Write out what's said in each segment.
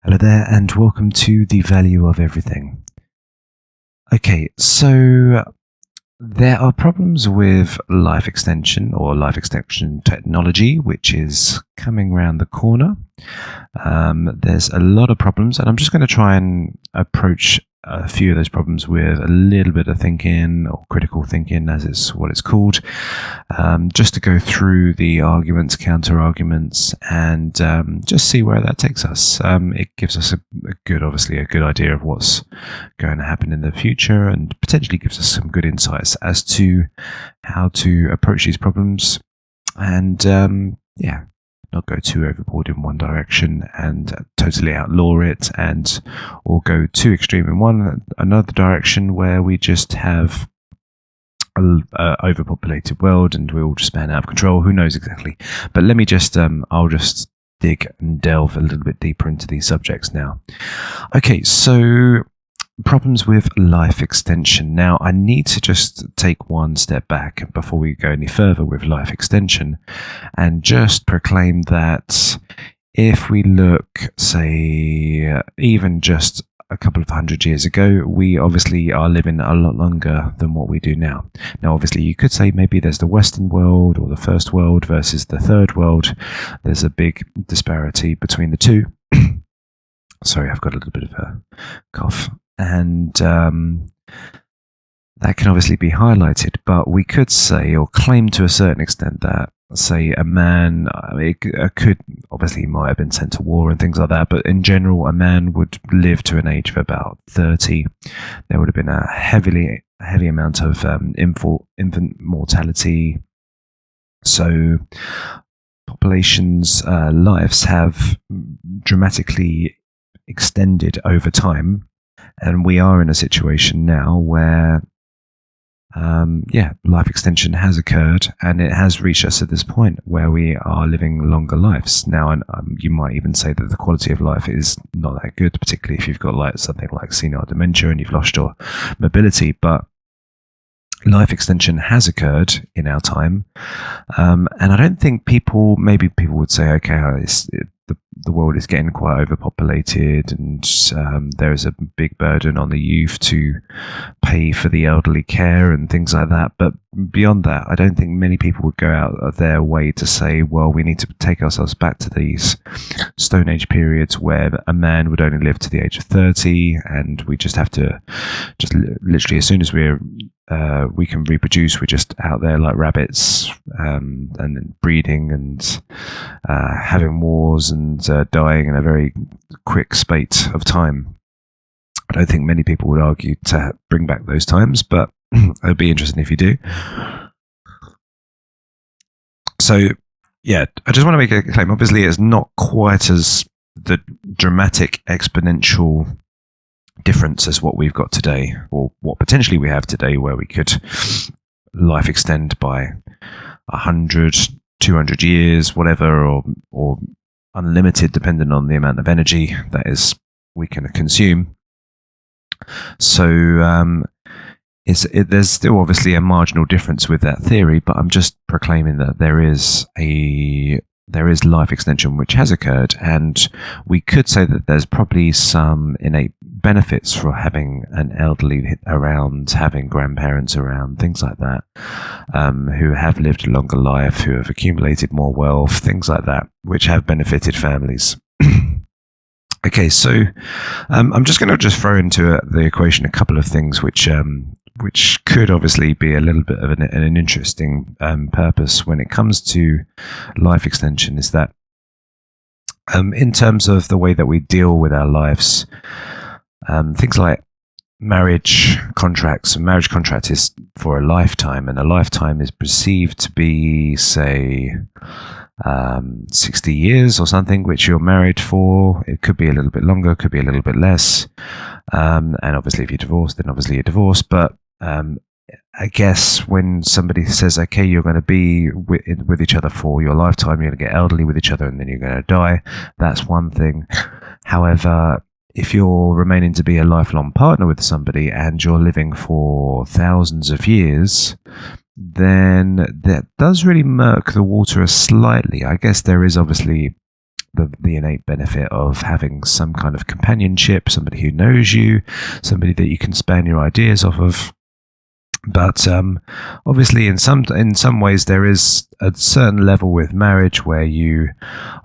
Hello there, and welcome to The Value of Everything. Okay, so there are problems with life extension or life extension technology, which is coming around the corner. There's a lot of problems, and I'm just going to try and approach a few of those problems with a little bit of thinking, or critical thinking, as it's what it's called, just to go through the arguments, counter arguments, and just see where that takes us. It gives us a good idea of what's going to happen in the future, and potentially gives us some good insights as to how to approach these problems, and not go too overboard in one direction and totally outlaw it, or go too extreme in another direction where we just have an overpopulated world and we all just span out of control. Who knows exactly? But let me just I'll just dig and delve a little bit deeper into these subjects now. Okay, so problems with life extension. Now, I need to just take one step back before we go any further with life extension, and just proclaim that if we look, say, even just a couple of 100 years ago, we obviously are living a lot longer than what we do now. Now, obviously, you could say maybe there's the Western world or the First World versus the Third World. There's a big disparity between the two. Sorry, I've got a little bit of a cough. And that can obviously be highlighted, but we could say or claim to a certain extent that, say, a man, he might have been sent to war and things like that, but in general, a man would live to an age of about 30. There would have been a heavy amount of infant mortality. So populations' lives have dramatically extended over time. And we are in a situation now where, life extension has occurred, and it has reached us at this point where we are living longer lives now. And you might even say that the quality of life is not that good, particularly if you've got something like senile dementia and you've lost your mobility. But life extension has occurred in our time, and I don't think maybe people would say, okay, the world is getting quite overpopulated, and there is a big burden on the youth to pay for the elderly care and things like that. But beyond that, I don't think many people would go out of their way to say, well, we need to take ourselves back to these Stone Age periods where a man would only live to the age of 30, and we just have to literally, as soon as we can reproduce, we're just out there like rabbits, and breeding and having wars and dying in a very quick spate of time. I don't think many people would argue to bring back those times, but it'd be interesting if you do. So, yeah, I just want to make a claim. Obviously, it's not quite as the dramatic exponential difference as what we've got today, or what potentially we have today, where we could life extend by 100, 200 years, whatever, or unlimited, depending on the amount of energy that is we can consume. So there's still obviously a marginal difference with that theory, but I'm just proclaiming that there is life extension which has occurred, and we could say that there's probably some innate benefits for having an elderly around, having grandparents around, things like that, who have lived a longer life, who have accumulated more wealth, things like that, which have benefited families. Okay, so I'm just going to throw into the equation a couple of things which could obviously be a little bit of an interesting purpose when it comes to life extension, is that in terms of the way that we deal with our lives, things like marriage contracts. A marriage contract is for a lifetime, and a lifetime is perceived to be, say, 60 years or something, which you're married for. It could be a little bit longer, could be a little bit less. And obviously, if you're divorced, then obviously you're divorced. But I guess when somebody says, okay, you're going to be with each other for your lifetime, you're going to get elderly with each other, and then you're going to die, that's one thing. However, if you're remaining to be a lifelong partner with somebody and you're living for thousands of years, then that does really murk the water slightly. I guess there is obviously the innate benefit of having some kind of companionship, somebody who knows you, somebody that you can span your ideas off of. But obviously, in some ways, there is a certain level with marriage where you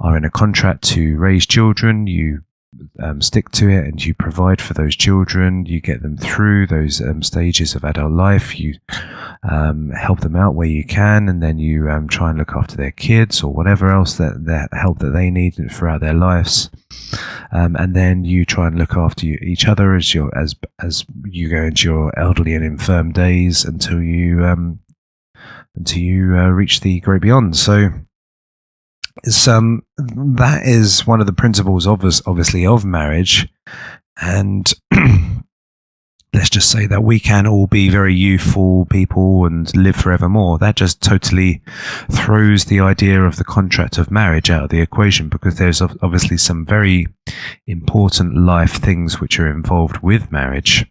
are in a contract to raise children. You stick to it, and you provide for those children. You get them through those stages of adult life. You help them out where you can, and then you try and look after their kids or whatever else that help that they need throughout their lives. And then you try and look after each other as you go into your elderly and infirm days until you reach the great beyond. So that is one of the principles, obviously, of marriage. And let's just say that we can all be very youthful people and live forevermore. That just totally throws the idea of the contract of marriage out of the equation, because there's obviously some very important life things which are involved with marriage,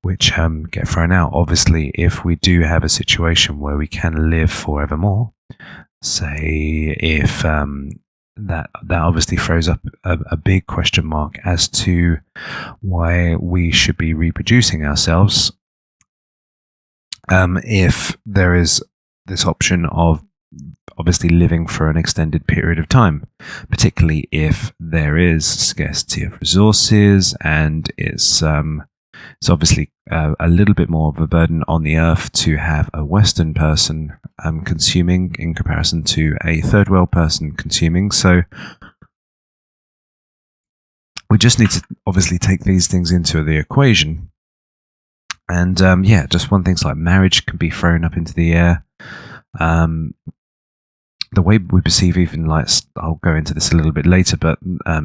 which get thrown out. Obviously, if we do have a situation where we can live forevermore, say if that obviously throws up a big question mark as to why we should be reproducing ourselves, if there is this option of obviously living for an extended period of time, particularly if there is scarcity of resources, and it's obviously a little bit more of a burden on the earth to have a Western person consuming in comparison to a third world person consuming. So we just need to obviously take these things into the equation. And just one things like marriage can be thrown up into the air. The way we perceive, even like, I'll go into this a little bit later, but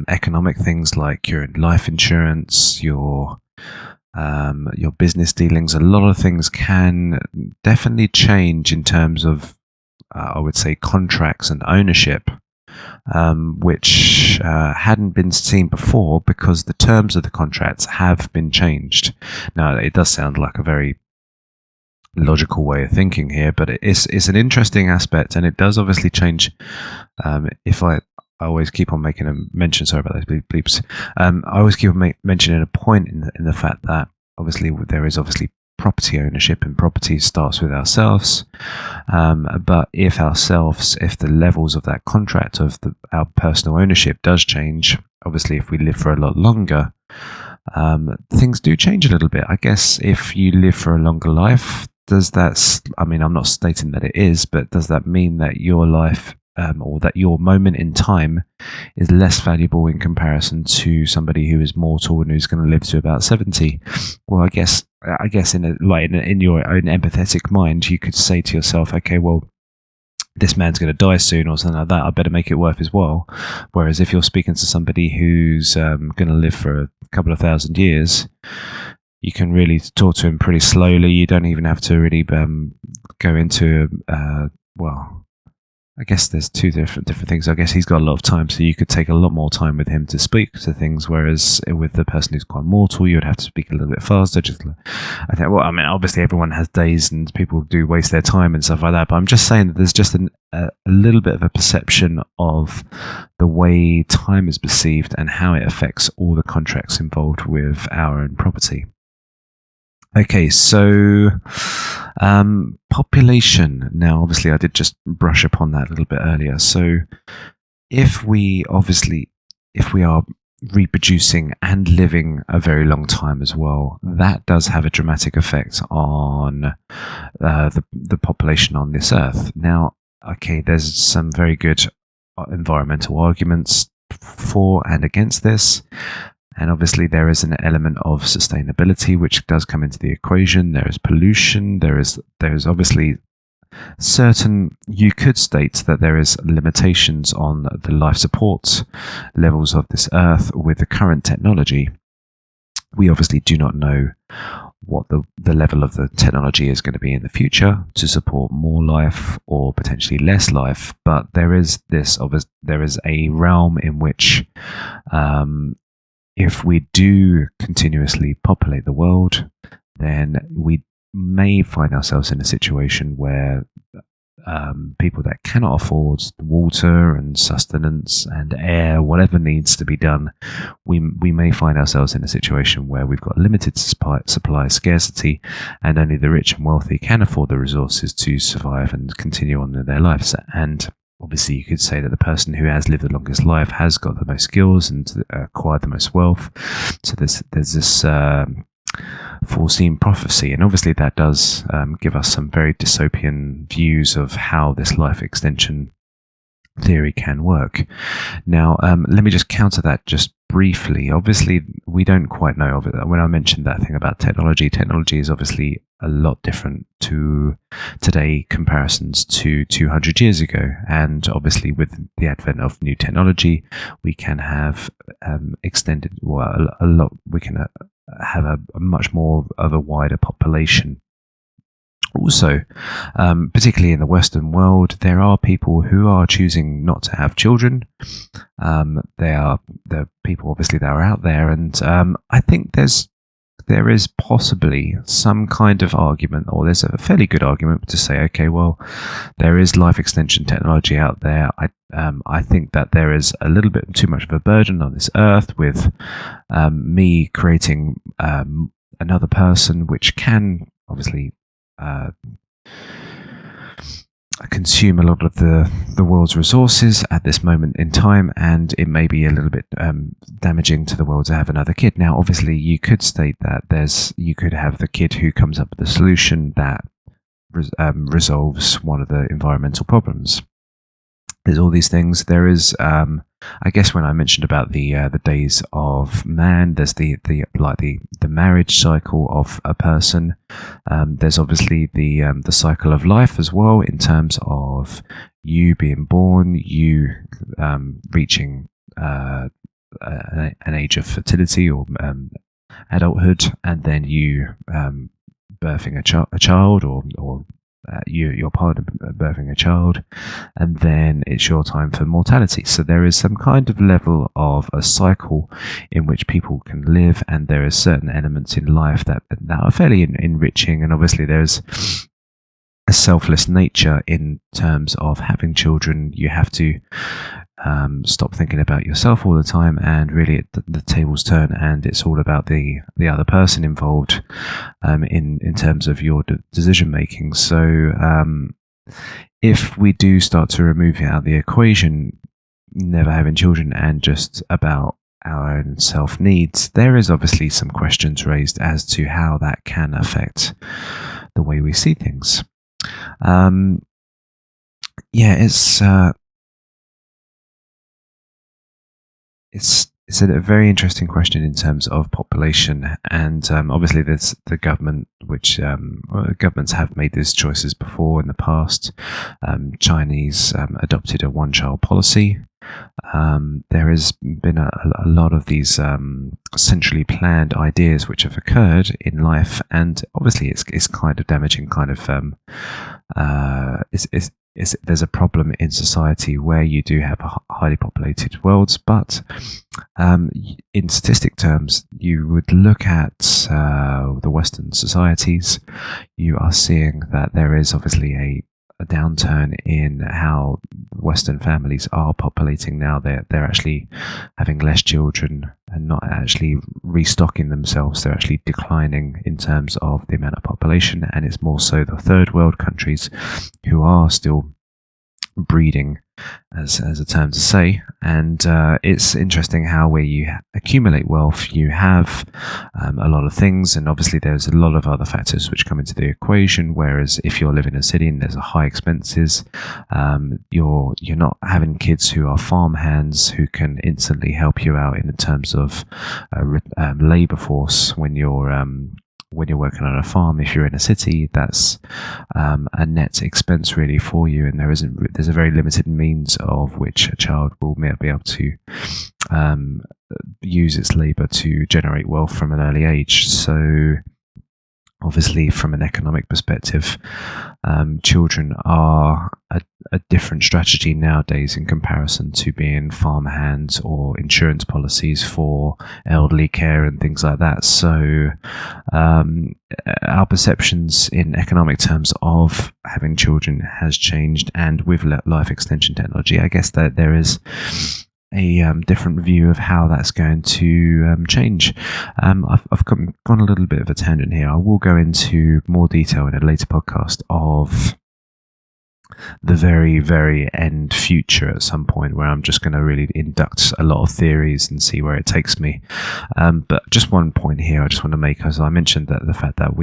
economic things like your life insurance, your business dealings, a lot of things can definitely change in terms of, I would say, contracts and ownership, which hadn't been seen before because the terms of the contracts have been changed. Now, it does sound like a very logical way of thinking here, but it's an interesting aspect, and it does obviously change. If I always keep on making a mention, sorry about those bleeps. I always keep on mentioning a point in the fact that obviously there is obviously property ownership, and property starts with ourselves. But if the levels of that contract of our personal ownership does change, obviously if we live for a lot longer, things do change a little bit. I guess if you live for a longer life, does that, I mean, I'm not stating that it is, but does that mean that your life or that your moment in time is less valuable in comparison to somebody who is mortal and who's going to live to about 70? Well, I guess in your own empathetic mind, you could say to yourself, okay, well, this man's going to die soon or something like that. I better make it worth his while. Whereas if you're speaking to somebody who's going to live for a couple of thousand years, you can really talk to him pretty slowly. You don't even have to really go into, I guess there's two different things. I guess he's got a lot of time, so you could take a lot more time with him to speak to things, whereas with the person who's quite mortal, you would have to speak a little bit faster. I think, obviously everyone has days and people do waste their time and stuff like that, but I'm just saying that there's just a little bit of a perception of the way time is perceived and how it affects all the contracts involved with our own property. Okay, so population. Now, obviously, I did just brush upon that a little bit earlier. So if we are reproducing and living a very long time as well, that does have a dramatic effect on the population on this earth. Now, okay, there's some very good environmental arguments for and against this. And obviously there is an element of sustainability which does come into the equation. There is pollution. There is obviously certain, you could state that there is limitations on the life support levels of this earth with the current technology. We obviously do not know what the level of the technology is going to be in the future to support more life or potentially less life. But there is a realm in which if we do continuously populate the world, then we may find ourselves in a situation where people that cannot afford water and sustenance and air, whatever needs to be done, we may find ourselves in a situation where we've got limited supply scarcity, and only the rich and wealthy can afford the resources to survive and continue on in their lives. And obviously, you could say that the person who has lived the longest life has got the most skills and acquired the most wealth. So there's this foreseen prophecy, and obviously that does give us some very dystopian views of how this life extension theory can work. Now, let me just counter that just briefly. Obviously, we don't quite know. When I mentioned that thing about technology is obviously a lot different to today comparisons to 200 years ago. And obviously, with the advent of new technology, we can have extended, well, a lot. We can have a much more of a wider population. Also, particularly in the Western world, there are people who are choosing not to have children. There are people, obviously, that are out there, and I think there is possibly some kind of argument, or there's a fairly good argument to say, okay, well, there is life extension technology out there. I think that there is a little bit too much of a burden on this earth with me creating another person, which can obviously consume a lot of the world's resources at this moment in time, and it may be a little bit damaging to the world to have another kid. Now, obviously, you could state that you could have the kid who comes up with a solution that resolves one of the environmental problems. There's all these things. There is, I guess, when I mentioned about the days of man, there's the marriage cycle of a person. There's obviously the cycle of life as well, in terms of you being born, you reaching an age of fertility or adulthood, and then you birthing a child, or your partner birthing a child, and then it's your time for mortality. So there is some kind of level of a cycle in which people can live, and there are certain elements in life that are fairly enriching, and obviously there's a selfless nature in terms of having children. You have to stop thinking about yourself all the time, and really the tables turn, and it's all about the other person involved in terms of your decision making. So if we do start to remove it out of the equation, never having children and just about our own self needs, there is obviously some questions raised as to how that can affect the way we see things. It's a very interesting question in terms of population, and obviously there's the government, which governments have made these choices before in the past. Chinese adopted a one-child policy. There has been a lot of these centrally planned ideas which have occurred in life, and obviously it's kind of damaging. There's a problem in society where you do have highly populated worlds, but in statistic terms, you would look at the Western societies, you are seeing that there is obviously a downturn in how Western families are populating now. They're actually having less children and not actually restocking themselves. They're actually declining in terms of the amount of population, and it's more so the third world countries who are still breeding, as a term to say. And it's interesting how where you accumulate wealth, you have a lot of things, and obviously there's a lot of other factors which come into the equation. Whereas if you're living in a city and there's a high expenses, you're not having kids who are farm hands who can instantly help you out in terms of labor force when you're working on a farm. If you're in a city, that's a net expense really for you, and there's a very limited means of which a child will be able to use its labour to generate wealth from an early age. So Obviously, from an economic perspective, children are a different strategy nowadays in comparison to being farm hands or insurance policies for elderly care and things like that. So, our perceptions in economic terms of having children has changed, and with life extension technology, I guess that there is a different view of how that's going to change. I've gone a little bit of a tangent here. I will go into more detail in a later podcast of the very, very end future at some point, where I'm just going to really induct a lot of theories and see where it takes me. But just one point here I just want to make, as I mentioned, that the fact that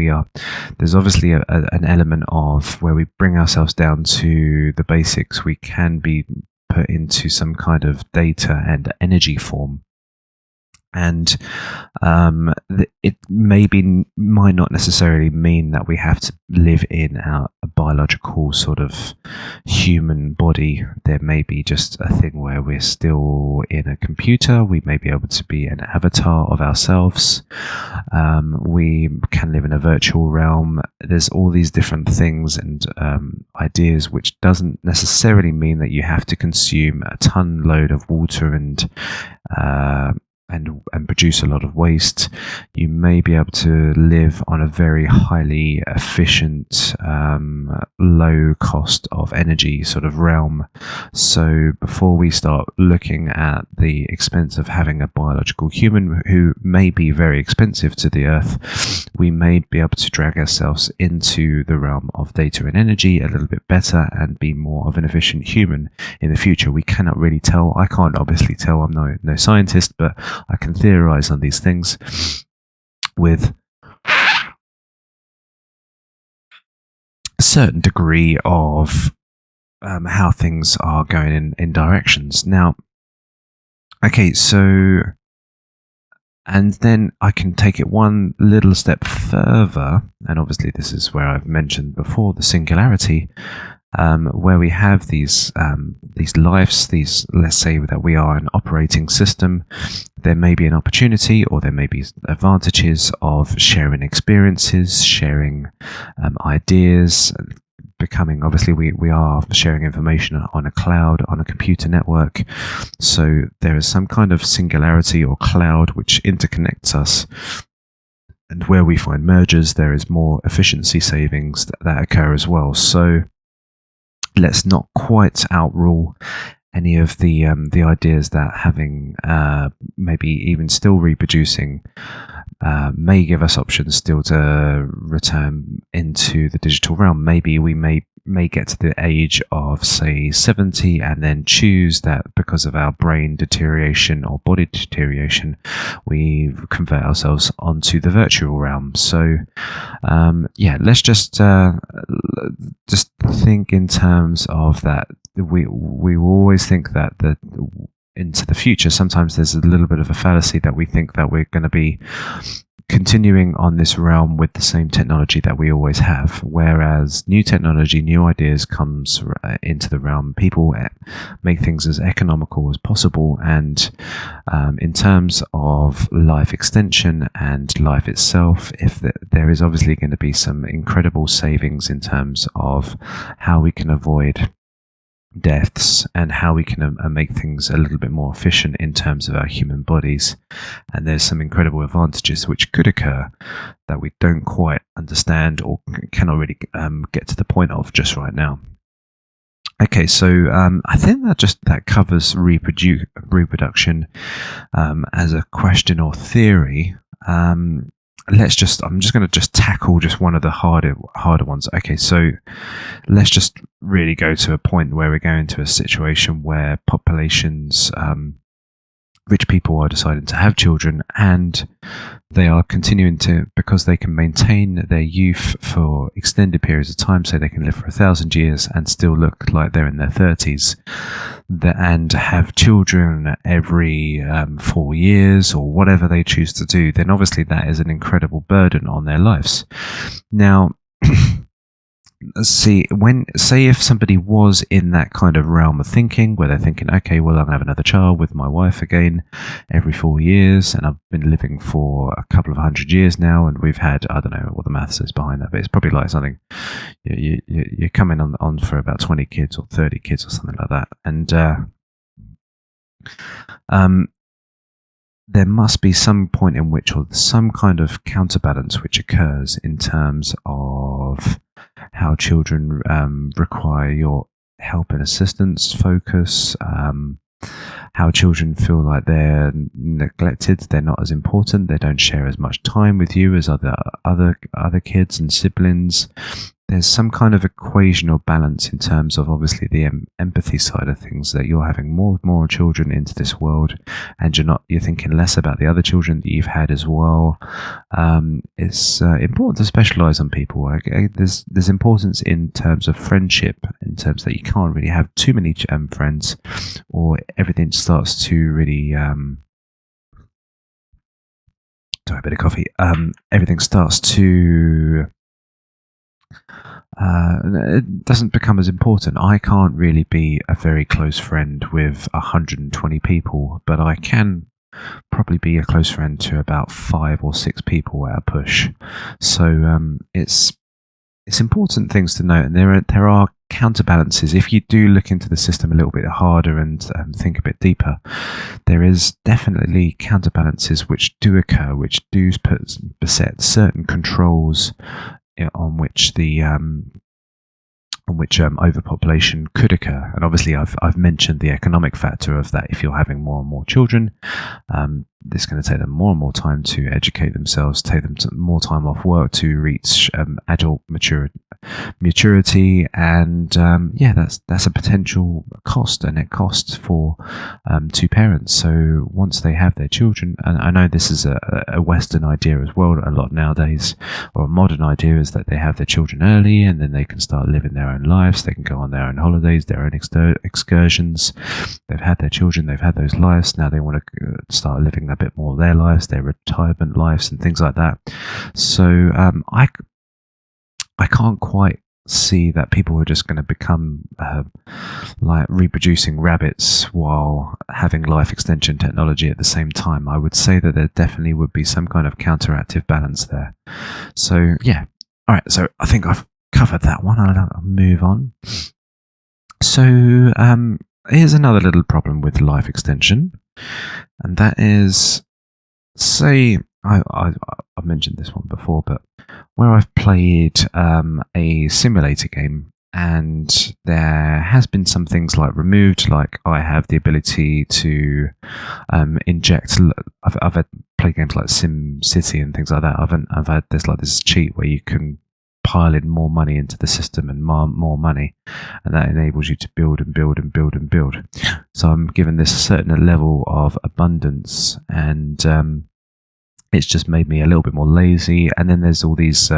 there's obviously an element of where we bring ourselves down to the basics. We can be put into some kind of data and energy form, and it might not necessarily mean that we have to live in a biological sort of human body. There may be just a thing where we're still in a computer. We may be able to be an avatar of ourselves. We can live in a virtual realm. There's all these different things and ideas, which doesn't necessarily mean that you have to consume a ton load of water and produce a lot of waste. You may be able to live on a very highly efficient, low cost of energy sort of realm. So before we start looking at the expense of having a biological human who may be very expensive to the earth, we may be able to drag ourselves into the realm of data and energy a little bit better and be more of an efficient human in the future. We cannot really tell. I can't obviously tell. I'm no scientist, but I can theorize on these things with a certain degree of how things are going in directions. Now, okay, so, and then I can take it one little step further, and obviously this is where I've mentioned before the singularity, where we have these lives, let's say that we are an operating system. There may be an opportunity, or there may be advantages of sharing experiences, sharing ideas, becoming, obviously we are sharing information on a cloud, on a computer network. So there is some kind of singularity or cloud which interconnects us. And where we find mergers, there is more efficiency savings that occur as well. So let's not quite outrule any of the ideas that having maybe even still reproducing may give us options still to return into the digital realm. Maybe we may get to the age of, say, 70 and then choose that because of our brain deterioration or body deterioration, we convert ourselves onto the virtual realm. So let's just think in terms of that. We always think that into the future, sometimes there's a little bit of a fallacy that we think that we're going to be continuing on this realm with the same technology that we always have, whereas new technology, new ideas comes into the realm. People make things as economical as possible, and in terms of life extension and life itself, if there is obviously going to be some incredible savings in terms of how we can avoid deaths and how we can make things a little bit more efficient in terms of our human bodies. And there's some incredible advantages which could occur that we don't quite understand or cannot really get to the point of just right now. Okay, so I think that covers reproduction as a question or theory. I'm just going to tackle just one of the harder ones. Okay, so let's just really go to a point where we're going to a situation where populations, rich people are deciding to have children, and they are continuing to, because they can maintain their youth for extended periods of time, so they can live for 1,000 years and still look like they're in their 30s, and have children every 4 years or whatever they choose to do, then obviously that is an incredible burden on their lives. Now, see, say if somebody was in that kind of realm of thinking where they're thinking, okay, well, I'm going to have another child with my wife again every 4 years, and I've been living for a couple of 100 years now, and we've had, I don't know what the maths is behind that, but it's probably like something, you're coming on for about 20 kids or 30 kids or something like that, and there must be some point in which, or some kind of counterbalance which occurs in terms of how children require your help and assistance, focus, how children feel like they're neglected, they're not as important, they don't share as much time with you as other kids and siblings. There's some kind of equation or balance in terms of obviously the empathy side of things, that you're having more children into this world, and you're thinking less about the other children that you've had as well. It's important to specialize on people. There's importance in terms of friendship, in terms that you can't really have too many friends, or everything starts to really sorry, a bit of coffee. Everything starts to it doesn't become as important. I can't really be a very close friend with 120 people, but I can probably be a close friend to about 5 or 6 people at a push. So it's important things to note, and there are counterbalances. If you do look into the system a little bit harder and think a bit deeper, there is definitely counterbalances which do occur, which do beset certain controls on which overpopulation could occur. And obviously I've mentioned the economic factor of that. If you're having more and more children, this is going to take them more and more time to educate themselves, take them more time off work to reach adult maturity, and that's a potential cost, a net cost for two parents. So once they have their children, and I know this is a Western idea as well a lot nowadays, or a modern idea, is that they have their children early and then they can start living their own lives, they can go on their own holidays, their own excursions. They've had their children, they've had those lives, now they want to start living a bit more of their lives, their retirement lives and things like that. So I can't quite see that people are just going to become like reproducing rabbits while having life extension technology at the same time. I would say that there definitely would be some kind of counteractive balance there. So yeah, all right, so I think I've covered that one. I'll move on. So here's another little problem with life extension, and that is, say, I've mentioned this one before, but where I've played a simulator game, and there has been some things like removed, like I have the ability to inject. I've had played games like Sim City and things like that. I've had this cheat where you can pile in more money into the system and more money, and that enables you to build and build and build and build. So I'm given this certain level of abundance, and it's just made me a little bit more lazy. And then there's all these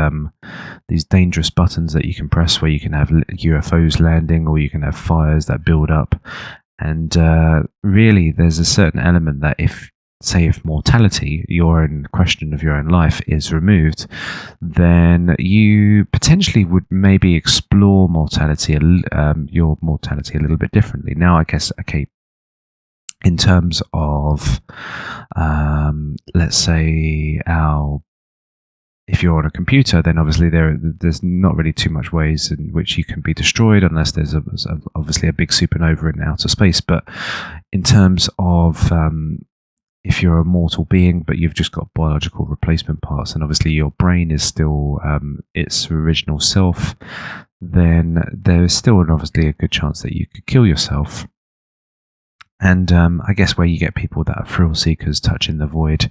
dangerous buttons that you can press, where you can have UFOs landing, or you can have fires that build up. And really, there's a certain element that if mortality, your own question of your own life, is removed, then you potentially would maybe explore your mortality a little bit differently. Now, I guess, okay, in terms of, let's say, if you're on a computer, then obviously there's not really too much ways in which you can be destroyed, unless there's obviously a big supernova in outer space. But in terms of if you're a mortal being, but you've just got biological replacement parts, and obviously your brain is still its original self, then there is still obviously a good chance that you could kill yourself. And I guess where you get people that are thrill seekers, touching the void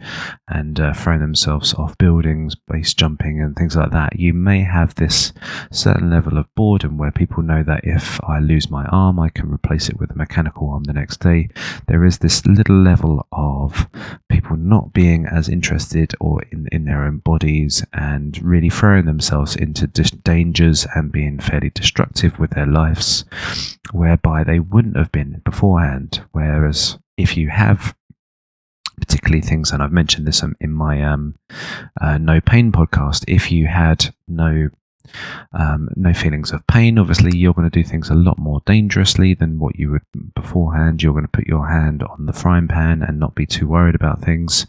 and throwing themselves off buildings, base jumping and things like that, you may have this certain level of boredom where people know that if I lose my arm, I can replace it with a mechanical arm the next day. There is this little level of people not being as interested or in their own bodies, and really throwing themselves into dangers and being fairly destructive with their lives, whereby they wouldn't have been beforehand. Whereas if you have particularly things, and I've mentioned this in my No Pain podcast, if you had no no feelings of pain. Obviously, you're going to do things a lot more dangerously than what you would beforehand. You're going to put your hand on the frying pan and not be too worried about things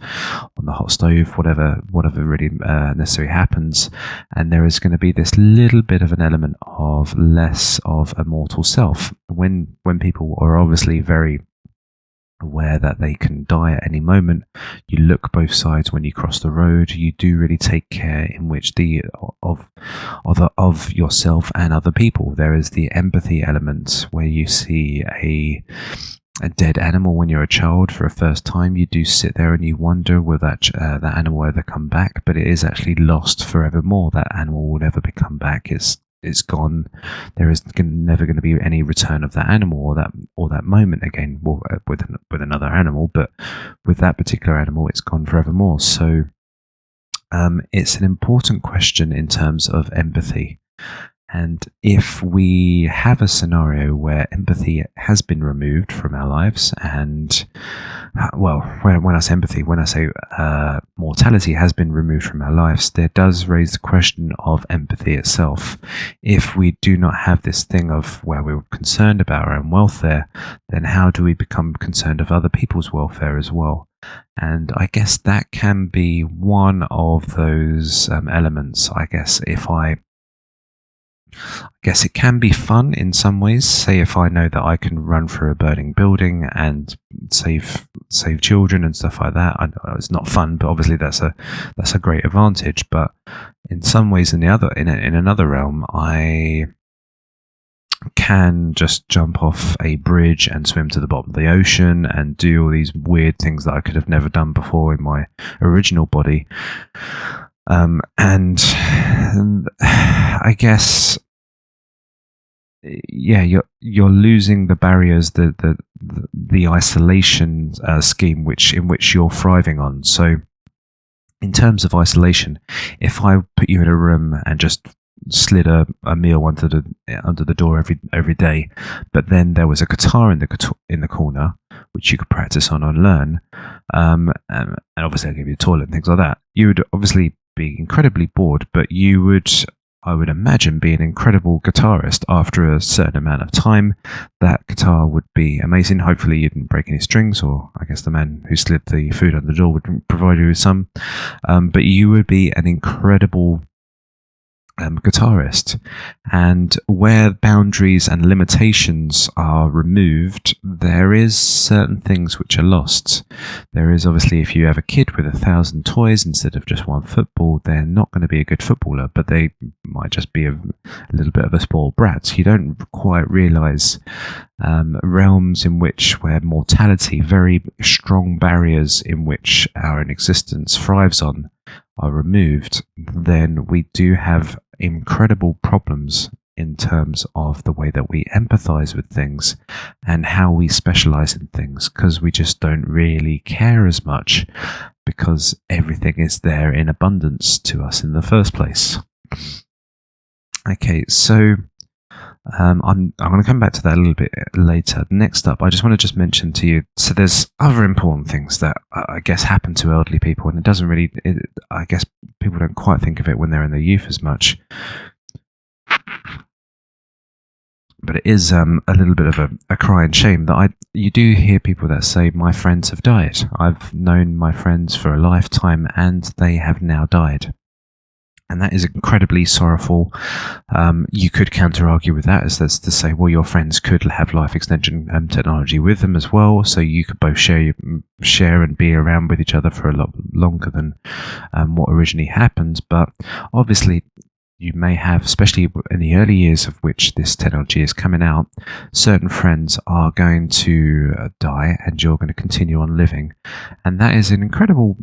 on the hot stove, whatever really necessarily happens. And there is going to be this little bit of an element of less of a mortal self. When people are obviously very aware that they can die at any moment, you look both sides when you cross the road. You do really take care in which of yourself and other people. There is the empathy element where you see a dead animal when you're a child for a first time. You do sit there and you wonder, will that animal ever come back? But it is actually lost forevermore. That animal will never come back. It's gone. There is never going to be any return of that animal or that moment again. Well, with another animal, but with that particular animal, it's gone forevermore. So it's an important question in terms of empathy. And if we have a scenario where empathy has been removed from our lives, and well, when I say empathy, when I say mortality has been removed from our lives, there does raise the question of empathy itself. If we do not have this thing of where we're concerned about our own welfare, then how do we become concerned of other people's welfare as well? And I guess that can be one of those elements. I guess it can be fun in some ways. Say if I know that I can run through a burning building and save children and stuff like that. I know it's not fun, but obviously that's a great advantage. But in some ways, in another realm, I can just jump off a bridge and swim to the bottom of the ocean and do all these weird things that I could have never done before in my original body. And I guess, yeah, you're losing the barriers, the isolation scheme in which you're thriving on. So, in terms of isolation, if I put you in a room and just slid a meal under the door every day, but then there was a guitar in the corner which you could practice on and learn, and obviously I'll give you a toilet and things like that, you would obviously be incredibly bored, but you would, I would imagine, be an incredible guitarist after a certain amount of time. That guitar would be amazing. Hopefully you didn't break any strings, or I guess the man who slid the food under the door would provide you with some, but you would be an incredible guitarist. And where boundaries and limitations are removed, there is certain things which are lost. There is obviously, if you have a kid with 1,000 toys instead of just one football, they're not going to be a good footballer, but they might just be a little bit of a spoiled brat. You don't quite realize realms in where mortality, very strong barriers in which our existence thrives on, are removed, then we do have incredible problems in terms of the way that we empathize with things and how we specialize in things, because we just don't really care as much because everything is there in abundance to us in the first place. Okay, so I'm going to come back to that a little bit later. Next up, I just want to just mention to you, so there's other important things that I guess happen to elderly people, and I guess people don't quite think of it when they're in their youth as much. But it is a little bit of a cry and shame that you do hear people that say, my friends have died. I've known my friends for a lifetime and they have now died. And that is incredibly sorrowful. You could counter-argue with that, as that's to say, well, your friends could have life extension technology with them as well, so you could both share and be around with each other for a lot longer than what originally happened. But obviously, you may have, especially in the early years of which this technology is coming out, certain friends are going to die and you're going to continue on living. And that is an incredible,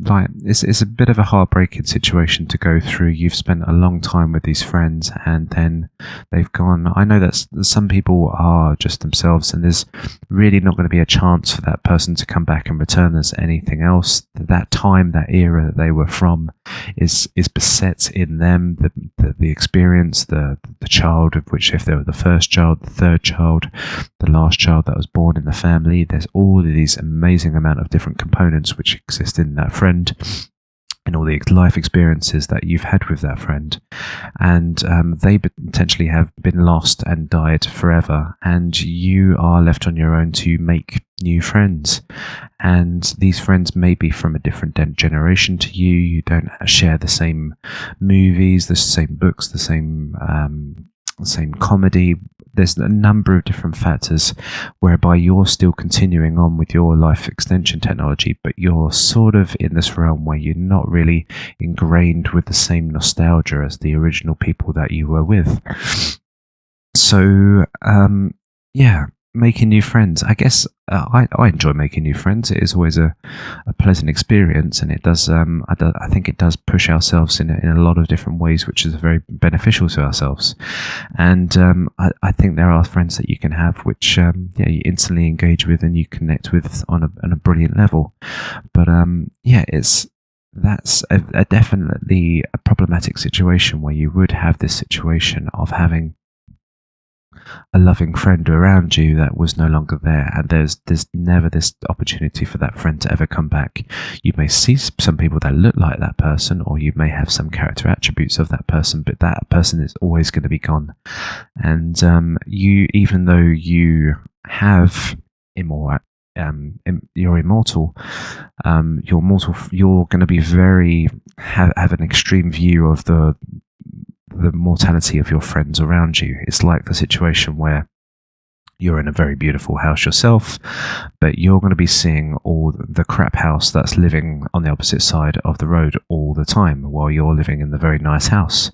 it's a bit of a heartbreaking situation to go through. You've spent a long time with these friends and then they've gone. I know that some people are just themselves and there's really not going to be a chance for that person to come back and return as anything else. That time, that era that they were from is beset in them. The experience, the child, of which, if they were the first child, the third child, the last child that was born in the family, there's all of these amazing amount of different components which exist in that friend. and all the life experiences that you've had with that friend, and they potentially have been lost and died forever, and you are left on your own to make new friends. And these friends may be from a different generation to you. You don't share the same movies, the same books, the same comedy. There's a number of different factors whereby you're still continuing on with your life extension technology, but you're sort of in this realm where you're not really ingrained with the same nostalgia as the original people that you were with. So, yeah, making new friends. I guess I enjoy making new friends. It is always a pleasant experience, and it does. I think it does push ourselves in a lot of different ways, which is very beneficial to ourselves. And I think there are friends that you can have which you instantly engage with and you connect with on a brilliant level. But that's a definitely a problematic situation where you would have this situation of having a loving friend around you that was no longer there, and there's never this opportunity for that friend to ever come back. You may see some people that look like that person, or you may have some character attributes of that person, but that person is always going to be gone. And even though you have you're immortal, you're going to be have an extreme view of the mortality of your friends around you. It's like the situation where you're in a very beautiful house yourself, but you're going to be seeing all the crap house that's living on the opposite side of the road all the time while you're living in the very nice house.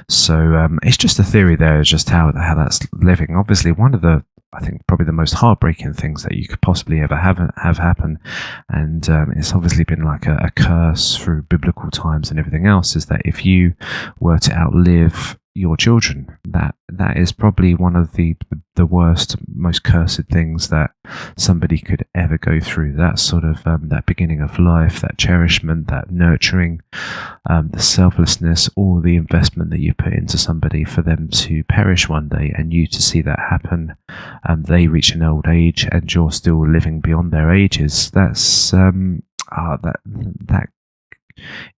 So it's just a theory there, just how that's living. Obviously, one of the, I think, probably the most heartbreaking things that you could possibly ever have happen, and it's obviously been like a curse through biblical times and everything else, is that if you were to outlive your children, that is probably one of the worst, most cursed things that somebody could ever go through. That sort of that beginning of life, that cherishment, that nurturing, the selflessness, all the investment that you put into somebody for them to perish one day, and you to see that happen. They reach an old age and you're still living beyond their ages. That's that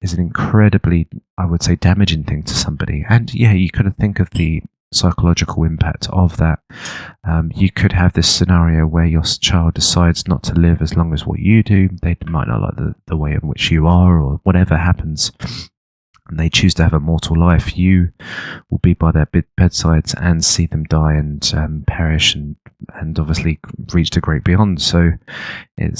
is an incredibly, I would say, damaging thing to somebody. And yeah, you could think of the psychological impact of that. You could have this scenario where your child decides not to live as long as what you do. They might not like the way in which you are, or whatever happens, and they choose to have a mortal life. You will be by their bedsides and see them die and perish and obviously reach the great beyond. So it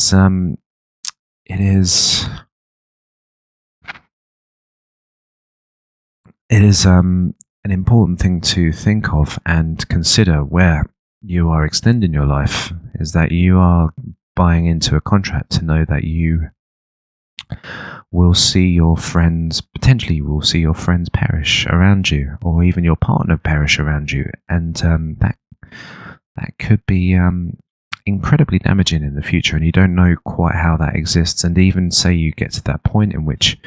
is an important thing to think of and consider where you are extending your life, is that you are buying into a contract to know that you will see your friends, potentially you will see your friends perish around you, or even your partner perish around you, and that could be incredibly damaging in the future, and you don't know quite how that exists. And even say you get to that point in which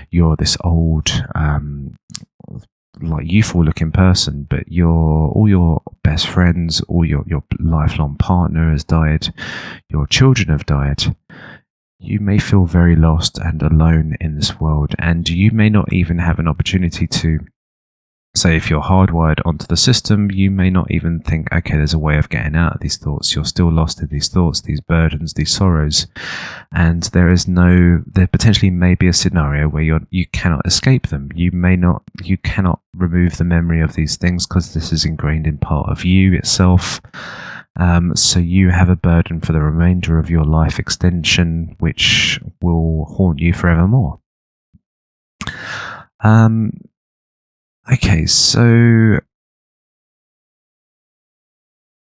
you're this old like youthful looking person, but all your best friends, all your lifelong partner has died, your children have died, you may feel very lost and alone in this world, and you may not even have an opportunity to say, if you're hardwired onto the system, you may not even think, okay, there's a way of getting out of these thoughts. You're still lost in these thoughts, these burdens, these sorrows, and there potentially may be a scenario where you cannot escape them. You cannot remove the memory of these things because this is ingrained in part of you itself. So you have a burden for the remainder of your life extension, which will haunt you forevermore. Okay, so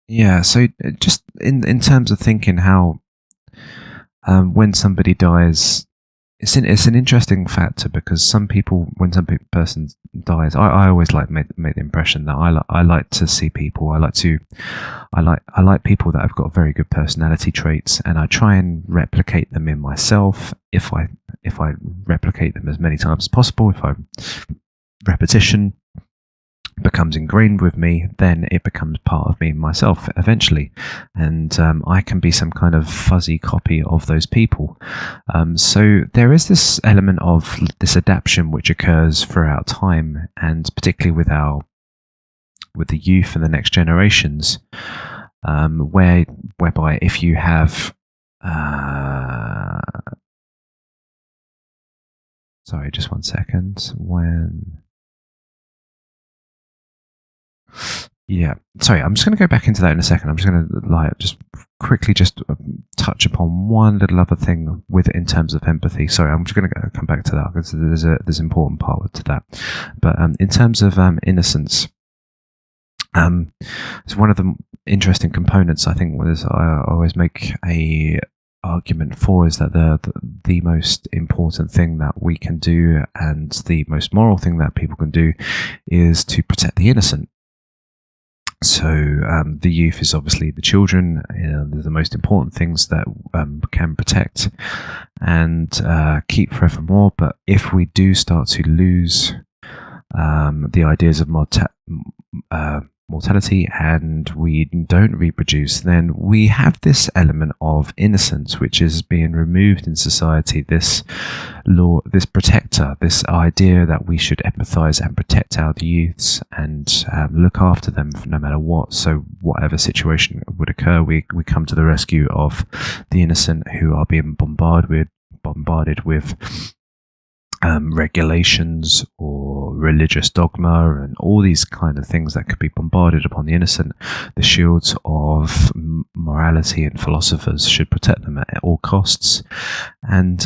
yeah, so just in terms of thinking how when somebody dies, it's an interesting factor, because some people, when some person dies, I always make the impression that I like to see people. I like people that have got very good personality traits, and I try and replicate them in myself. If I replicate them as many times as possible, repetition becomes ingrained with me, then it becomes part of me myself eventually, and I can be some kind of fuzzy copy of those people. So there is this element of this adaptation which occurs throughout time, and particularly with the youth and the next generations, whereby if you have sorry, just 1 second. Yeah, sorry, I'm just going to go back into that in a second. I'm just going to just quickly touch upon one little other thing in terms of empathy. Sorry, I'm just going to come back to that because there's an important part to that. But in terms of innocence, it's one of the interesting components. I think I always make a argument for is that the most important thing that we can do, and the most moral thing that people can do, is to protect the innocent. So the youth is obviously the children. They're the most important things that can protect and keep forevermore. But if we do start to lose the ideas of mortality, and we don't reproduce, then we have this element of innocence which is being removed in society, this law, this protector, this idea that we should empathize and protect our youths and look after them no matter what. So whatever situation would occur, we come to the rescue of the innocent who are being bombarded with regulations or religious dogma and all these kind of things that could be bombarded upon the innocent. The shields of morality and philosophers should protect them at all costs. And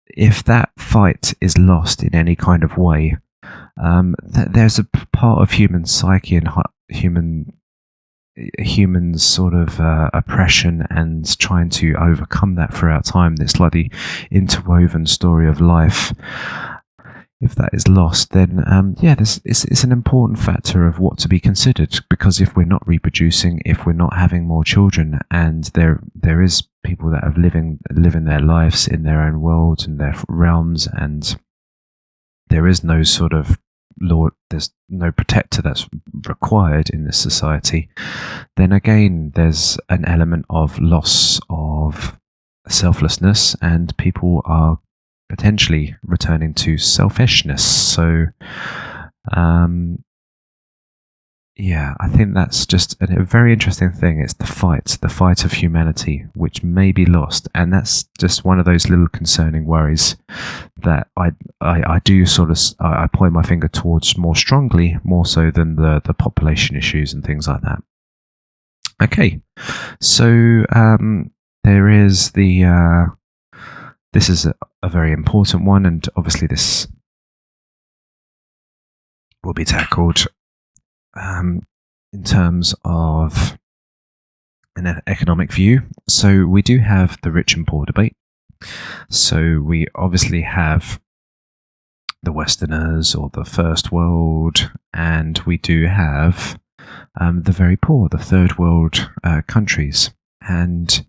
if that fight is lost in any kind of way, there's a part of human psyche and human sort of oppression and trying to overcome that throughout time. It's like the interwoven story of life. If that is lost, then it's an important factor of what to be considered, because if we're not reproducing, if we're not having more children, and there is people that have living their lives in their own worlds and their realms, and there is no sort of law, there's no protector that's required in this society, then again there's an element of loss of selflessness, and people are potentially returning to selfishness. So I think that's just a very interesting thing. It's the fight of humanity, which may be lost, and that's just one of those little concerning worries that I do sort of I point my finger towards more strongly, more so than the population issues and things like that. Okay, so there is this is a very important one, and obviously this will be tackled in terms of an economic view. So we do have the rich and poor debate. So we obviously have the Westerners or the first world, and we do have the very poor, the third world countries. And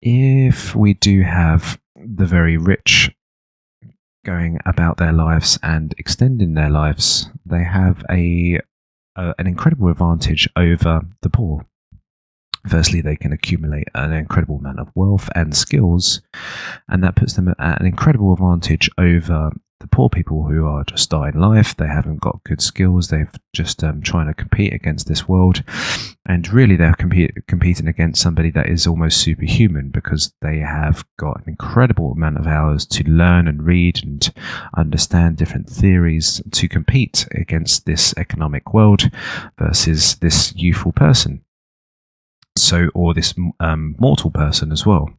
if we do have the very rich going about their lives and extending their lives, they have an incredible advantage over the poor. Firstly, they can accumulate an incredible amount of wealth and skills, and that puts them at an incredible advantage over the poor people who are just starting life. They haven't got good skills. They've just trying to compete against this world, and really they're competing against somebody that is almost superhuman, because they have got an incredible amount of hours to learn and read and understand different theories to compete against this economic world versus this youthful person. So, or this mortal person as well.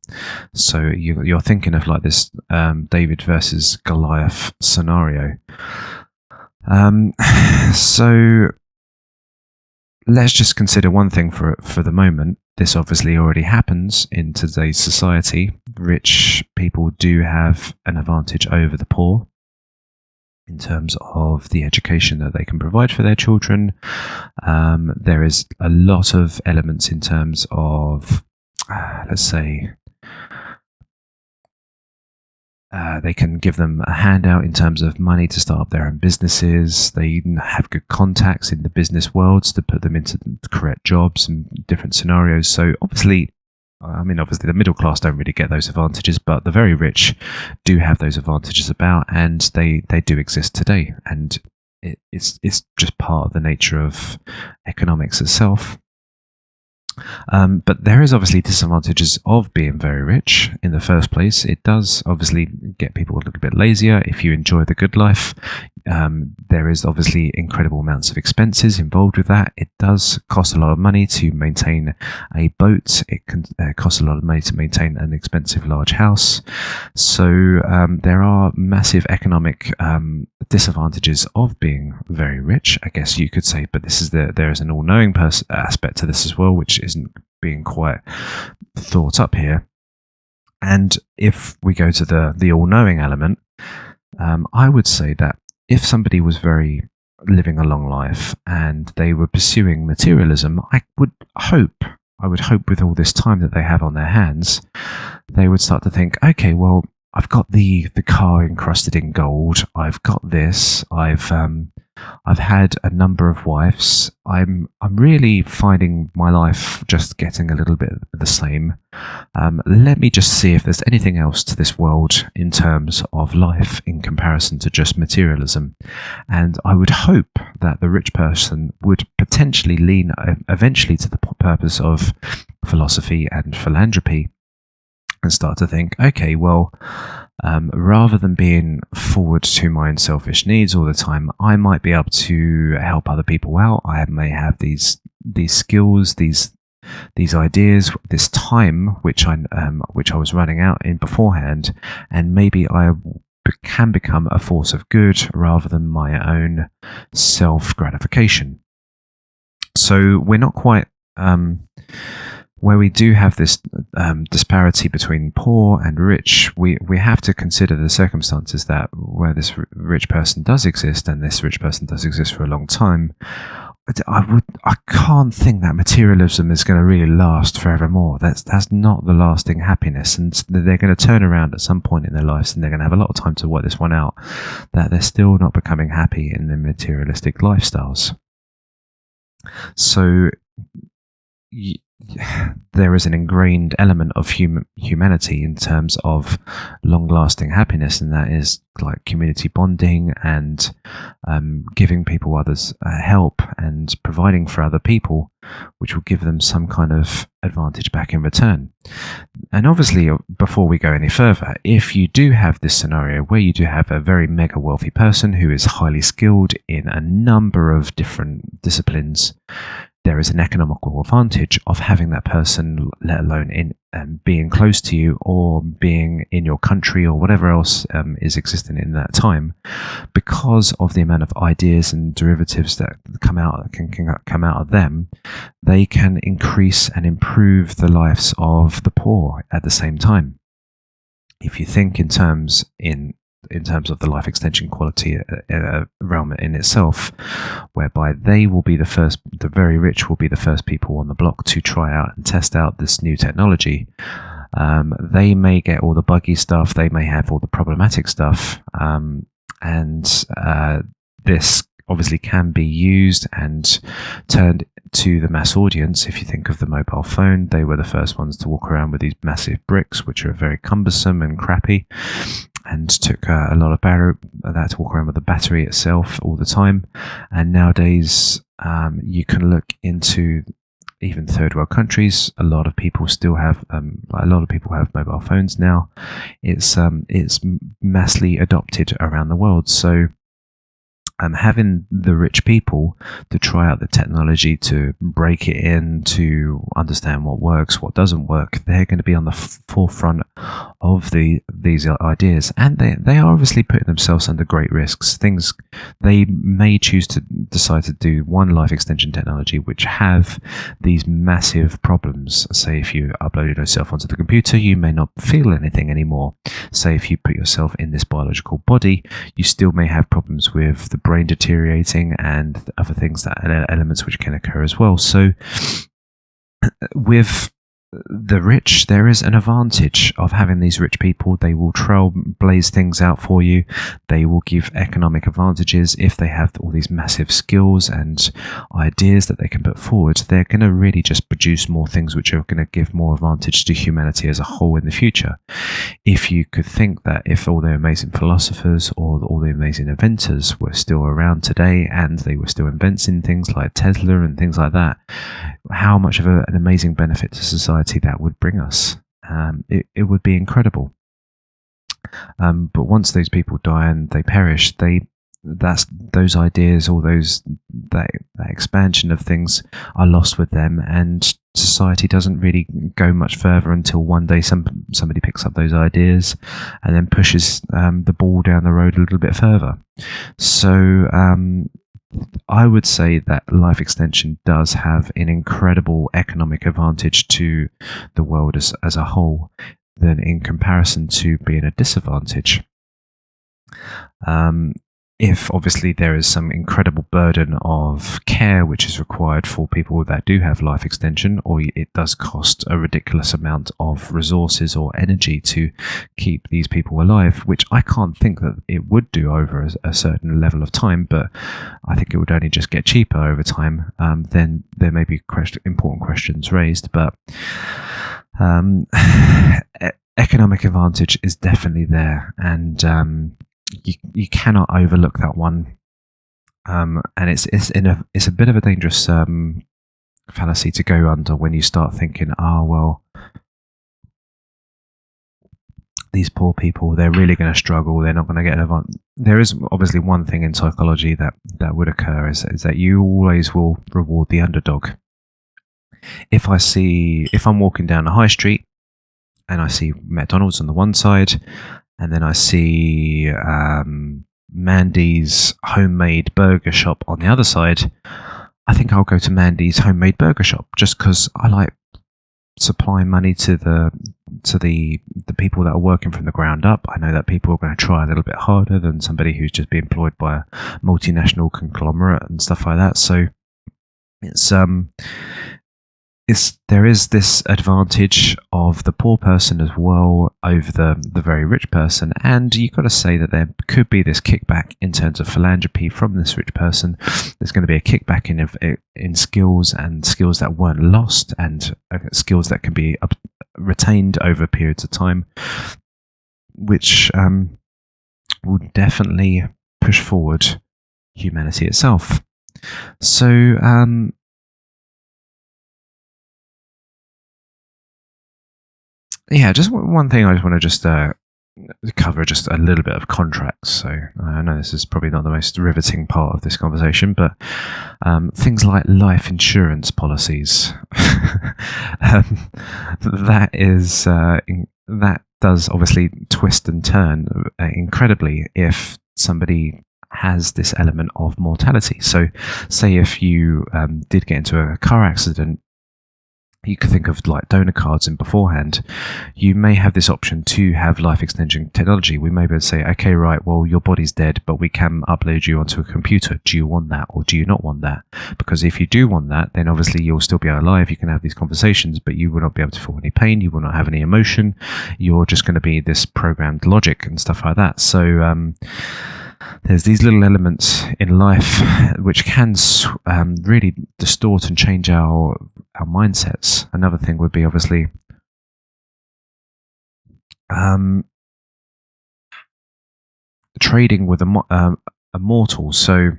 So you're thinking of like this David versus Goliath scenario. So let's just consider one thing for the moment. This obviously already happens in today's society. Rich people do have an advantage over the poor in terms of the education that they can provide for their children. There is a lot of elements in terms of, let's say, They can give them a handout in terms of money to start up their own businesses. They have good contacts in the business worlds to put them into the correct jobs and different scenarios. So obviously the middle class don't really get those advantages, but the very rich do have those advantages about, and they do exist today. And it's just part of the nature of economics itself. But there is obviously disadvantages of being very rich in the first place. It does obviously get people a little bit lazier if you enjoy the good life. There is obviously incredible amounts of expenses involved with that. It does cost a lot of money to maintain a boat. It can cost a lot of money to maintain an expensive large house. So there are massive economic disadvantages of being very rich, I guess you could say. But there is an all-knowing aspect to this as well, which isn't being quite thought up here. And if we go to the all-knowing element, I would say that if somebody was living a long life and they were pursuing materialism, I would hope with all this time that they have on their hands, they would start to think, okay, well, I've got the car encrusted in gold. I've got this. I've had a number of wives. I'm really finding my life just getting a little bit the same. Let me just see if there's anything else to this world in terms of life in comparison to just materialism. And I would hope that the rich person would potentially lean eventually to the purpose of philosophy and philanthropy and start to think, okay, well, rather than being forward to my own selfish needs all the time, I might be able to help other people out. I may have these skills, these ideas, this time which I was running out in beforehand, and maybe I can become a force of good rather than my own self-gratification. So we're not quite where we do have this disparity between poor and rich. We have to consider the circumstances that where this rich person does exist, and this rich person does exist for a long time. I can't think that materialism is going to really last forevermore. That's not the lasting happiness, and they're going to turn around at some point in their lives, and they're going to have a lot of time to work this one out, that they're still not becoming happy in their materialistic lifestyles. So there is an ingrained element of humanity in terms of long-lasting happiness, and that is like community bonding and giving people others help and providing for other people, which will give them some kind of advantage back in return. And obviously, before we go any further, if you do have this scenario where you do have a very mega wealthy person who is highly skilled in a number of different disciplines, there is an economical advantage of having that person, let alone in being close to you or being in your country or whatever else is existing in that time, because of the amount of ideas and derivatives that can come out of them. They can increase and improve the lives of the poor at the same time. If you think in terms of the life extension quality realm in itself, whereby the very rich will be the first people on the block to try out and test out this new technology. They may get all the buggy stuff, they may have all the problematic stuff, and this obviously can be used and turned to the mass audience. If you think of the mobile phone, they were the first ones to walk around with these massive bricks, which are very cumbersome and crappy, and took a lot of battery to walk around with the battery itself all the time. And nowadays, you can look into even third world countries. A lot of people still have mobile phones now. It's massively adopted around the world. So having the rich people to try out the technology, to break it in, to understand what works, what doesn't work, they're going to be on the forefront of these ideas, and they are obviously putting themselves under great risks. They may choose to decide to do one life extension technology which have these massive problems. Say if you uploaded yourself onto the computer, you may not feel anything anymore. Say if you put yourself in this biological body, you still may have problems with the brain deteriorating and other things, that elements which can occur as well. So with the rich, there is an advantage of having these rich people. They will trailblaze things out for you. They will give economic advantages if they have all these massive skills and ideas that they can put forward. They're going to really just produce more things which are going to give more advantage to humanity as a whole in the future. If you could think that if all the amazing philosophers or all the amazing inventors were still around today and they were still inventing things like Tesla and things like that, how much of an amazing benefit to society that would bring us. It would be incredible. But once those people die and they perish, those ideas or that expansion of things are lost with them, and society doesn't really go much further until one day somebody picks up those ideas and then pushes the ball down the road a little bit further. So I would say that life extension does have an incredible economic advantage to the world as a whole, than in comparison to being a disadvantage. If obviously there is some incredible burden of care which is required for people that do have life extension, or it does cost a ridiculous amount of resources or energy to keep these people alive, which I can't think that it would do over a certain level of time, but I think it would only just get cheaper over time. Then there may be important questions raised, but economic advantage is definitely there, and you cannot overlook that one, and it's a bit of a dangerous fallacy to go under when you start thinking, well, these poor people, they're really going to struggle, they're not going to get an advantage. There is obviously one thing in psychology that would occur is that you always will reward the underdog. If I'm walking down the high street and I see McDonald's on the one side, and then I see Mandy's homemade burger shop on the other side, I think I'll go to Mandy's homemade burger shop just because I like supplying money to the people that are working from the ground up. I know that people are going to try a little bit harder than somebody who's just being employed by a multinational conglomerate and stuff like that. So there is this advantage of the poor person as well over the very rich person, and you've got to say that there could be this kickback in terms of philanthropy from this rich person. There's going to be a kickback in skills, and skills that weren't lost, and skills that can be retained over periods of time, which will definitely push forward humanity itself. So yeah, just one thing I just want to cover just a little bit of contracts. So I know this is probably not the most riveting part of this conversation, but things like life insurance policies, that does obviously twist and turn incredibly if somebody has this element of mortality. So say if you did get into a car accident, you could think of like donor cards in beforehand. You may have this option to have life extension technology. We may be able to say, okay, right, well, your body's dead, but we can upload you onto a computer. Do you want that or do you not want that? Because if you do want that, then obviously you'll still be alive. You can have these conversations, but you will not be able to feel any pain. You will not have any emotion. You're just going to be this programmed logic and stuff like that. So there's these little elements in life which can really distort and change our mindsets. Another thing would be obviously trading with a mortal. So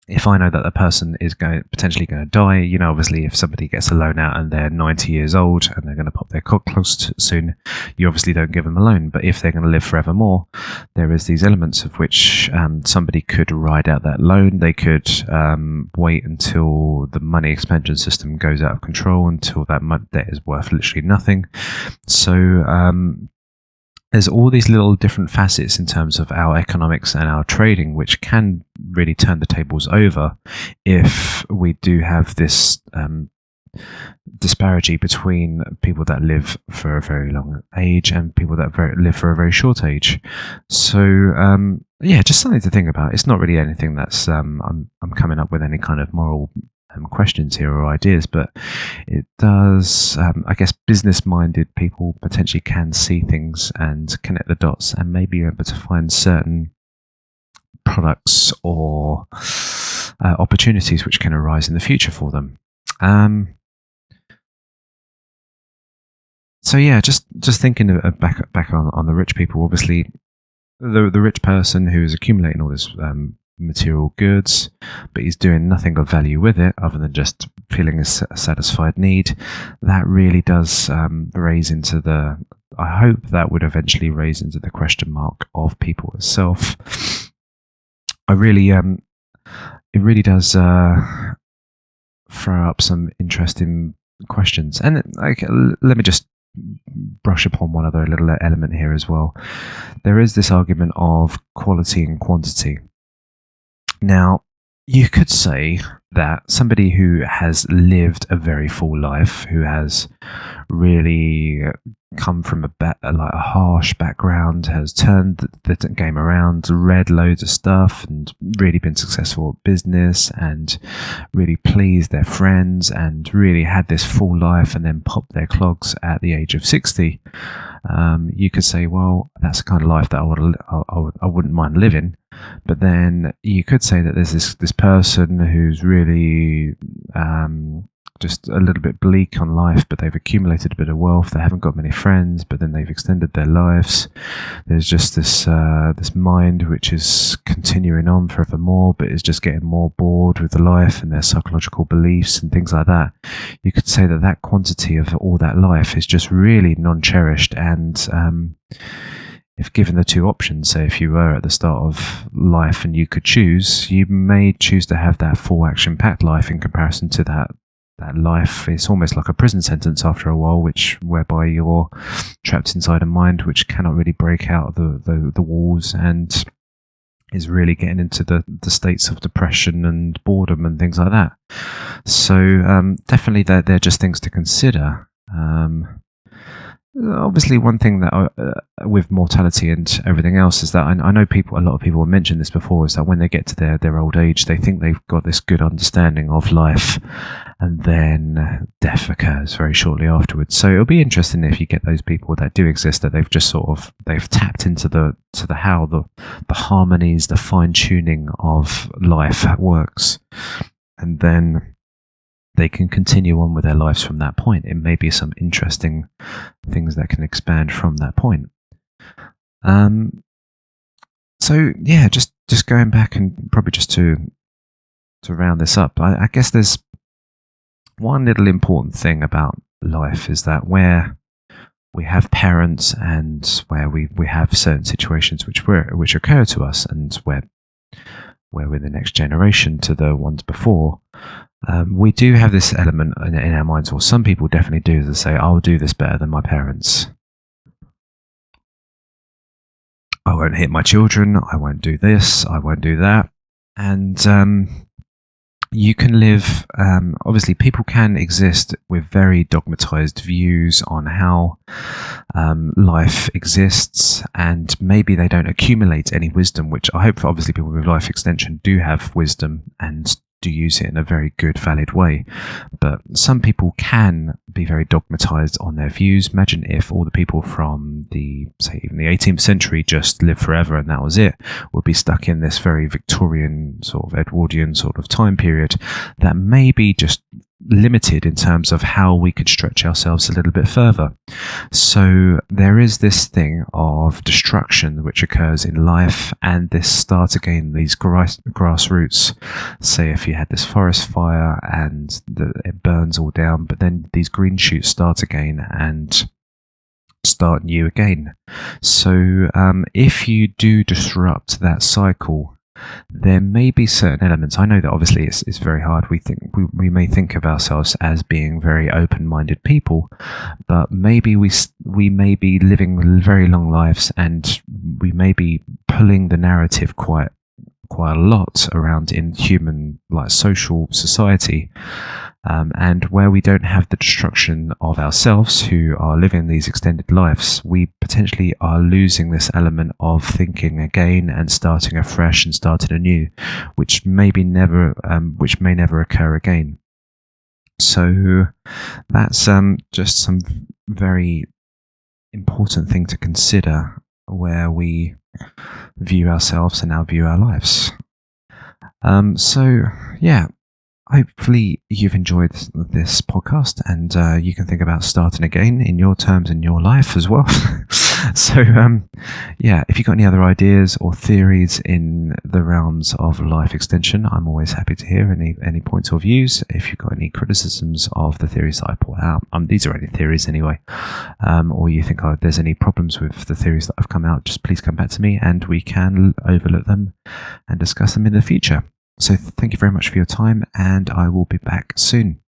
if I know that the person is potentially going to die, obviously if somebody gets a loan out and they're 90 years old and they're going to pop their cock close soon, you obviously don't give them a loan. But if they're going to live forevermore, there is these elements of which somebody could ride out that loan. They could wait until the money expansion system goes out of control, until that debt is worth literally nothing. So there's all these little different facets in terms of our economics and our trading, which can really turn the tables over if we do have this disparity between people that live for a very long age and people that live for a very short age. So yeah, just something to think about. It's not really anything that's I'm coming up with any kind of moral questions here or ideas, but it does, I guess, business-minded people potentially can see things and connect the dots and maybe able to find certain products or opportunities which can arise in the future for them. So yeah, just thinking back on the rich people. Obviously, the rich person who is accumulating all this material goods, but he's doing nothing of value with it other than just feeling a satisfied need. That really does raise into the. I hope that would eventually raise into the question mark of people itself. I really, it really does throw up some interesting questions, and let me just brush upon one other little element here as well. There is this argument of quality and quantity. Now, you could say that somebody who has lived a very full life, who has really come from a harsh background, has turned the game around, read loads of stuff, and really been successful at business, and really pleased their friends, and really had this full life, and then popped their clogs at the age of 60. You could say, well, that's the kind of life that I wouldn't mind living. But then you could say that there's this person who's really just a little bit bleak on life, but they've accumulated a bit of wealth. They haven't got many friends, but then they've extended their lives. There's just this mind which is continuing on forevermore, but is just getting more bored with the life and their psychological beliefs and things like that. You could say that quantity of all that life is just really non-cherished, and if given the two options, say if you were at the start of life and you could choose, you may choose to have that full action-packed life in comparison to that life. It's almost like a prison sentence after a while, whereby you're trapped inside a mind which cannot really break out the walls, and is really getting into the states of depression and boredom and things like that. So definitely they're just things to consider. Obviously, one thing that with mortality and everything else is that I know a lot of people have mentioned this before, is that when they get to their old age, they think they've got this good understanding of life, and then death occurs very shortly afterwards. So it'll be interesting if you get those people that do exist, that they've just they've tapped into the how the harmonies, the fine tuning of life works, and then they can continue on with their lives from that point. It may be some interesting things that can expand from that point. So yeah, just going back, and probably just to round this up, I guess there's one little important thing about life, is that where we have parents and where we have certain situations which occur to us, and where we're the next generation to the ones before, we do have this element in our minds, or some people definitely do, that say, I'll do this better than my parents. I won't hit my children. I won't do this. I won't do that. And you can live, obviously people can exist with very dogmatized views on how life exists, and maybe they don't accumulate any wisdom, which I hope, obviously, people with life extension do have wisdom and do use it in a very good, valid way. But some people can be very dogmatized on their views. Imagine if all the people from even the 18th century just lived forever and that was it. We'll be stuck in this very Victorian, sort of Edwardian sort of time period that may be just limited in terms of how we could stretch ourselves a little bit further. So there is this thing of destruction which occurs in life, and this start again, these grassroots. Say if you had this forest fire and it burns all down, but then these green shoots start again and start new again. So if you do disrupt that cycle, there may be certain elements. I know that obviously it's very hard. We may think of ourselves as being very open-minded people, but maybe we may be living very long lives, and we may be pulling the narrative quite a lot around in human, like, social society, and where we don't have the destruction of ourselves who are living these extended lives, we potentially are losing this element of thinking again and starting afresh and starting anew, which may never occur again. So that's just some very important thing to consider where we view ourselves and now view our lives. So yeah, hopefully you've enjoyed this podcast, and you can think about starting again in your terms in your life as well. So yeah, if you've got any other ideas or theories in the realms of life extension, I'm always happy to hear any points or views. If you've got any criticisms of the theories that I put out, these are only theories anyway, or you think there's any problems with the theories that have come out, just please come back to me and we can overlook them and discuss them in the future. So thank you very much for your time, and I will be back soon.